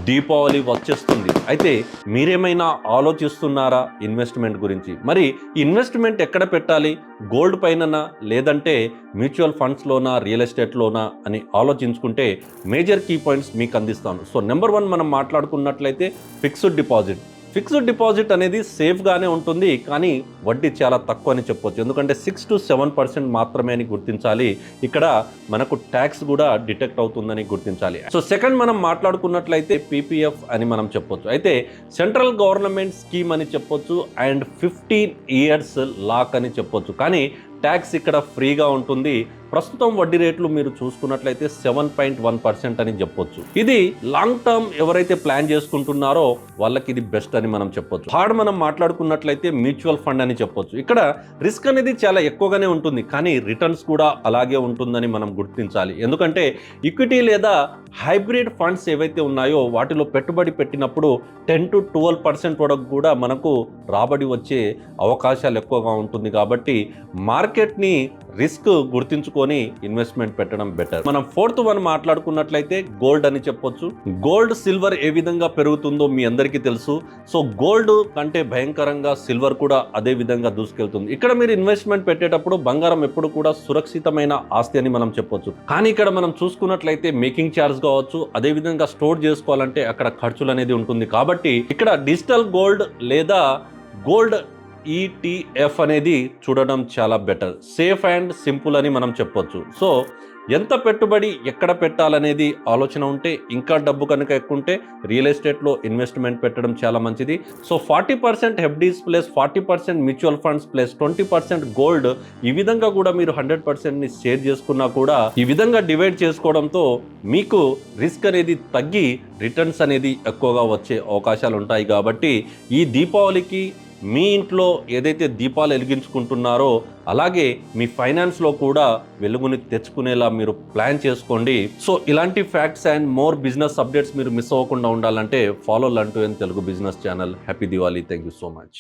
దీపావళి వచ్చేస్తుంది. అయితే మీరేమైనా ఆలోచిస్తున్నారా ఇన్వెస్ట్మెంట్ గురించి? మరి ఇన్వెస్ట్మెంట్ ఎక్కడ పెట్టాలి? గోల్డ్ పైననా, లేదంటే మ్యూచువల్ ఫండ్స్లోనా, రియల్ ఎస్టేట్లోనా అని ఆలోచించుకుంటే మేజర్ కీ పాయింట్స్ మీకు అందిస్తాను. సో నెంబర్ 1 మనం మాట్లాడుకున్నట్లయితే ఫిక్స్డ్ డిపాజిట్. ఫిక్స్డ్ డిపాజిట్ అనేది సేఫ్గానే ఉంటుంది, కానీ వడ్డీ చాలా తక్కువ అని చెప్పొచ్చు. ఎందుకంటే 6 to 7% మాత్రమే అని గుర్తించాలి. ఇక్కడ మనకు ట్యాక్స్ కూడా డిటెక్ట్ అవుతుందని గుర్తించాలి. సో సెకండ్ మనం మాట్లాడుకున్నట్లయితే పీపీఎఫ్ అని మనం చెప్పొచ్చు. అయితే సెంట్రల్ గవర్నమెంట్ స్కీమ్ అని చెప్పొచ్చు అండ్ 15 years లాక్ అని చెప్పొచ్చు. కానీ ట్యాక్స్ ఇక్కడ ఫ్రీగా ఉంటుంది. ప్రస్తుతం వడ్డీ రేట్లు మీరు చూసుకున్నట్లయితే 7.1% అని చెప్పొచ్చు. ఇది లాంగ్ టర్మ్ ఎవరైతే ప్లాన్ చేసుకుంటున్నారో వాళ్ళకి ఇది బెస్ట్ అని మనం చెప్పొచ్చు. థర్డ్ మనం మాట్లాడుకున్నట్లయితే మ్యూచువల్ ఫండ్ అని చెప్పొచ్చు. ఇక్కడ రిస్క్ అనేది చాలా ఎక్కువగానే ఉంటుంది, కానీ రిటర్న్స్ కూడా అలాగే ఉంటుందని మనం గుర్తించాలి. ఎందుకంటే ఈక్విటీ లేదా హైబ్రిడ్ ఫండ్స్ ఏవైతే ఉన్నాయో వాటిలో పెట్టుబడి పెట్టినప్పుడు 10 to 12% వరకు కూడా మనకు రాబడి వచ్చే అవకాశాలు ఎక్కువగా ఉంటుంది. కాబట్టి మార్కెట్ని రిస్క్ గుర్తించుకొని ఇన్వెస్ట్మెంట్ పెట్టడం బెటర్. మనం ఫోర్త్ వన్ మాట్లాడుకున్నట్లయితే గోల్డ్ అని చెప్పొచ్చు. గోల్డ్ సిల్వర్ ఏ విధంగా పెరుగుతుందో మీ అందరికీ తెలుసు. సో గోల్డ్ కంటే భయంకరంగా సిల్వర్ కూడా అదే విధంగా దూసుకెళ్తుంది. ఇక్కడ మీరు ఇన్వెస్ట్మెంట్ పెట్టేటప్పుడు బంగారం ఎప్పుడు కూడా సురక్షితమైన ఆస్తి అని మనం చెప్పొచ్చు. కానీ ఇక్కడ మనం చూసుకున్నట్లయితే మేకింగ్ ఛార్జ్ కావచ్చు, అదే విధంగా స్టోర్ చేసుకోవాలంటే అక్కడ ఖర్చులు అనేది ఉంటుంది. కాబట్టి ఇక్కడ డిజిటల్ గోల్డ్ లేదా గోల్డ్ ETF అనేది చూడడం చాలా బెటర్. సేఫ్ అండ్ సింపుల్ అని మనం చెప్పొచ్చు. సో ఎంత పెట్టుబడి ఎక్కడ పెట్టాలనేది ఆలోచన ఉంటే, ఇంకా డబ్బు కనుక ఎక్కువ ఉంటే రియల్ ఎస్టేట్లో ఇన్వెస్ట్మెంట్ పెట్టడం చాలా మంచిది. So 40% FDs plus 40% mutual funds plus 20% gold, ఈ విధంగా కూడా మీరు 100%ని షేర్ చేసుకున్నా కూడా ఈ విధంగా డివైడ్ చేసుకోవడంతో మీకు రిస్క్ అనేది తగ్గి రిటర్న్స్ అనేది ఎక్కువగా వచ్చే అవకాశాలు ఉంటాయి. కాబట్టి ఈ దీపావళికి మీ ఇంట్లో ఏదైతే దీపాలు వెలిగించుకుంటున్నారో అలాగే మీ ఫైనాన్స్లో కూడా వెలుగుని తెచ్చుకునేలా మీరు ప్లాన్ చేసుకోండి. సో ఇలాంటి facts and more business updates మీరు మిస్ అవ్వకుండా ఉండాలంటే ఫాలో లంటూ Telugu business channel. Happy Diwali. Thank you so much.